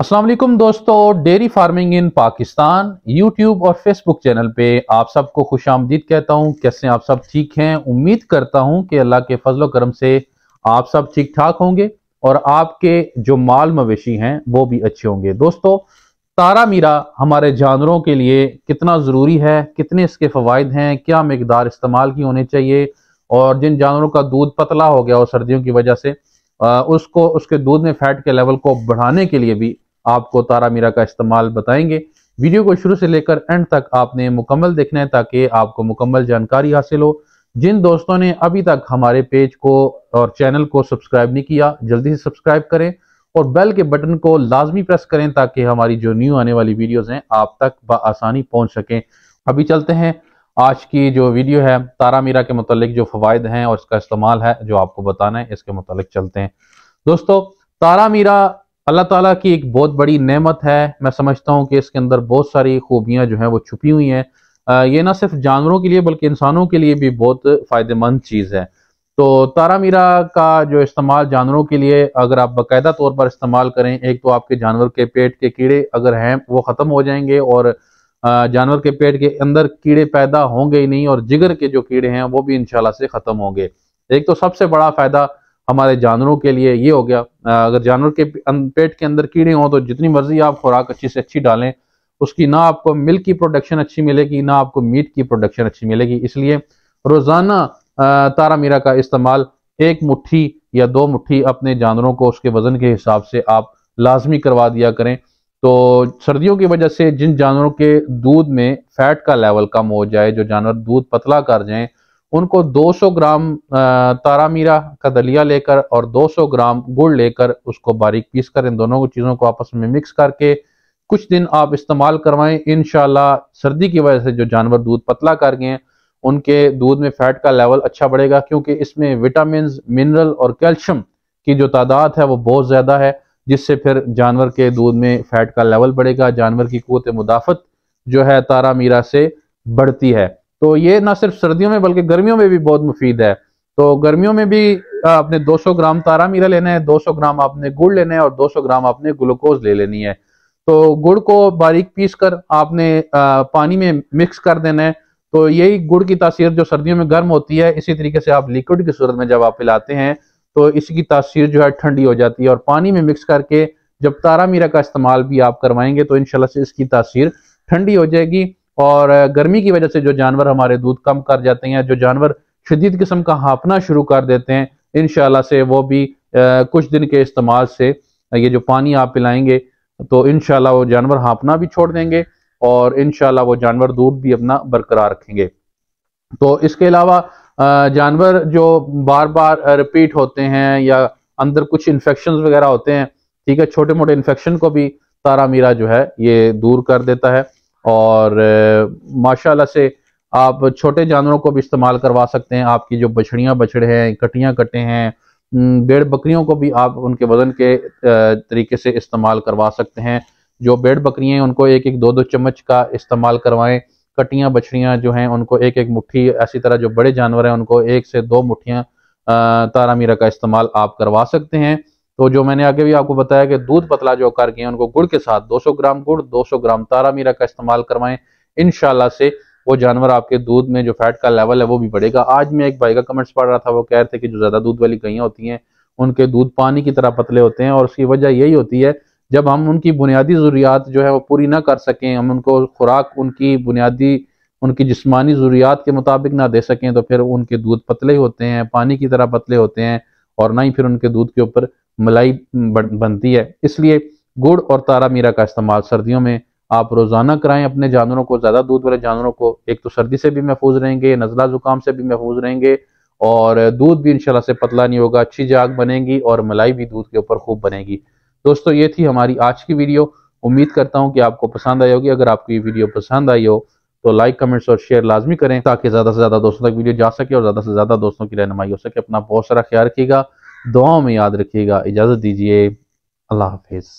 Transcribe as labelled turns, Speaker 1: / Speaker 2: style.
Speaker 1: अस्सलाम वालेकुम दोस्तों, dairy farming in Pakistan YouTube और फेसबुक चैनल पे आप सबको खुश आमदीद कहता हूँ। कैसे आप सब ठीक हैं? उम्मीद करता हूँ कि अल्लाह के फजल करम से आप सब ठीक ठाक होंगे और आपके जो माल मवेशी हैं वो भी अच्छे होंगे। दोस्तों, तारा मीरा हमारे जानवरों के लिए कितना ज़रूरी है, कितने इसके फ़वाइद हैं, क्या मिकदार इस्तेमाल की होनी चाहिए, और जिन जानवरों का दूध पतला हो गया हो सर्दियों की वजह से उसको उसके दूध में फैट के लेवल को बढ़ाने के लिए भी आपको तारा मीरा का इस्तेमाल बताएंगे। वीडियो को शुरू से लेकर एंड तक आपने मुकम्मल देखना है ताकि आपको मुकम्मल जानकारी हासिल हो। जिन दोस्तों ने अभी तक हमारे पेज को और चैनल को सब्सक्राइब नहीं किया, जल्दी से सब्सक्राइब करें और बेल के बटन को लाजमी प्रेस करें ताकि हमारी जो न्यू आने वाली वीडियोस हैं आप तक बआसानी पहुंच सकें। अभी चलते हैं, आज की जो वीडियो है तारा मीरा के मुतालिक जो फ़वाइद हैं और इसका इस्तेमाल है जो आपको बताना है, इसके मुतालिक चलते हैं। दोस्तों, तारा मीरा अल्लाह ताला की एक बहुत बड़ी नेमत है। मैं समझता हूँ कि इसके अंदर बहुत सारी खूबियाँ जो हैं वो छुपी हुई हैं। ये ना सिर्फ जानवरों के लिए बल्कि इंसानों के लिए भी बहुत फ़ायदेमंद चीज़ है। तो तारा मीरा का जो इस्तेमाल जानवरों के लिए अगर आप बाकायदा तौर पर इस्तेमाल करें, एक तो आपके जानवर के पेट के कीड़े अगर हैं वो ख़त्म हो जाएंगे और जानवर के पेट के अंदर कीड़े पैदा होंगे ही नहीं, और जिगर के जो कीड़े हैं वो भी इंशाल्लाह से ख़त्म होंगे। एक तो सबसे बड़ा फ़ायदा हमारे जानवरों के लिए ये हो गया। अगर जानवर के पेट के अंदर कीड़े हों तो जितनी मर्जी आप खुराक अच्छी से अच्छी डालें, उसकी ना आपको मिल्क की प्रोडक्शन अच्छी मिलेगी ना आपको मीट की प्रोडक्शन अच्छी मिलेगी। इसलिए रोजाना तारा मीरा का इस्तेमाल एक मुट्ठी या दो मुट्ठी अपने जानवरों को उसके वजन के हिसाब से आप लाजमी करवा दिया करें। तो सर्दियों की वजह से जिन जानवरों के दूध में फैट का लेवल कम हो जाए, जो जानवर दूध पतला कर जाएं, उनको 200 ग्राम तारा मीरा का दलिया लेकर और 200 ग्राम गुड़ लेकर उसको बारीक पीस कर इन दोनों चीज़ों को आपस में मिक्स करके कुछ दिन आप इस्तेमाल करवाएं। इंशाल्लाह सर्दी की वजह से जो जानवर दूध पतला कर गए हैं उनके दूध में फैट का लेवल अच्छा बढ़ेगा, क्योंकि इसमें विटामिन, मिनरल और कैल्शियम की जो तादाद है वो बहुत ज़्यादा है, जिससे फिर जानवर के दूध में फैट का लेवल बढ़ेगा। जानवर की क़ुव्वत मुदाफ़त जो है तारा मीरा से बढ़ती है। तो ये ना सिर्फ सर्दियों में बल्कि गर्मियों में भी बहुत मुफीद है। तो गर्मियों में भी आपने 200 ग्राम तारा मीरा लेना है, 200 ग्राम आपने गुड़ लेना है और 200 ग्राम आपने ग्लूकोज ले लेनी है। तो गुड़ को बारीक पीस कर आपने पानी में मिक्स कर देना है। तो यही गुड़ की तासीर जो सर्दियों में गर्म होती है, इसी तरीके से आप लिक्विड की सूरत में जब आप पिलाते हैं तो इसकी तासीर जो है ठंडी हो जाती है। और पानी में मिक्स करके जब तारा मीरा का इस्तेमाल भी आप करवाएंगे तो इंशाल्लाह से इसकी तासीर ठंडी हो जाएगी। और गर्मी की वजह से जो जानवर हमारे दूध कम कर जाते हैं, जो जानवर शदीद किस्म का हाँफना शुरू कर देते हैं, इंशाल्लाह से वो भी कुछ दिन के इस्तेमाल से ये जो पानी आप पिलाएंगे तो इंशाल्लाह वो जानवर हाँफना भी छोड़ देंगे और इंशाल्लाह वो जानवर दूध भी अपना बरकरार रखेंगे। तो इसके अलावा जानवर जो बार बार रिपीट होते हैं या अंदर कुछ इन्फेक्शन वगैरह होते हैं, ठीक है, छोटे मोटे इन्फेक्शन को भी तारा मीरा जो है ये दूर कर देता है। और माशाल्लाह से आप छोटे जानवरों को भी इस्तेमाल करवा सकते हैं। आपकी जो बछड़ियाँ बछड़े हैं, कटियाँ कटे हैं, भेड़ बकरियों को भी आप उनके वजन के तरीके से इस्तेमाल करवा सकते हैं। जो भेड़ बकरियाँ हैं उनको एक एक दो दो चम्मच का इस्तेमाल करवाएं। कटियाँ बछड़ियाँ जो हैं उनको एक एक मुट्ठी, ऐसी तरह जो बड़े जानवर हैं उनको 1 से 2 मुट्ठियाँ तारा मीरा का इस्तेमाल आप करवा सकते हैं। तो जो मैंने आगे भी आपको बताया कि दूध पतला जो कर गए उनको गुड़ के साथ 200 ग्राम गुड़ 200 ग्राम तारा मीरा का इस्तेमाल करवाएं। इंशाल्लाह से वो जानवर आपके दूध में जो फैट का लेवल है वो भी बढ़ेगा। आज मैं एक भाई का कमेंट्स पढ़ रहा था, वो कह रहे थे कि जो ज्यादा दूध वाली गैयां होती हैं उनके दूध पानी की तरह पतले होते हैं, और उसकी वजह यही होती है जब हम उनकी बुनियादी ज़रूरियात जो है वो पूरी ना कर सकें, हम उनको खुराक उनकी बुनियादी उनकी जिस्मानी ज़रूरियात के मुताबिक ना दे सकें तो फिर उनके दूध पतले होते हैं, पानी की तरह पतले होते हैं, और ना ही फिर उनके दूध के ऊपर मलाई बनती है। इसलिए गुड़ और तारा मीरा का इस्तेमाल सर्दियों में आप रोजाना कराएं अपने जानवरों को, ज्यादा दूध वाले जानवरों को। एक तो सर्दी से भी महफूज रहेंगे, नज़ला जुकाम से भी महफूज रहेंगे, और दूध भी इंशाल्लाह से पतला नहीं होगा, अच्छी जाग बनेगी और मलाई भी दूध के ऊपर खूब बनेगी। दोस्तों, ये थी हमारी आज की वीडियो। उम्मीद करता हूँ कि आपको पसंद आई होगी। अगर आपको ये वीडियो पसंद आई हो तो लाइक, कमेंट्स और शेयर लाजमी करें ताकि ज्यादा से ज्यादा दोस्तों तक वीडियो जा सके और ज्यादा से ज्यादा दोस्तों की रहनुमाई हो सके। अपना बहुत सारा ख्याल रखिएगा, दुआओं में याद रखिएगा। इजाजत दीजिए, अल्लाह हाफिज।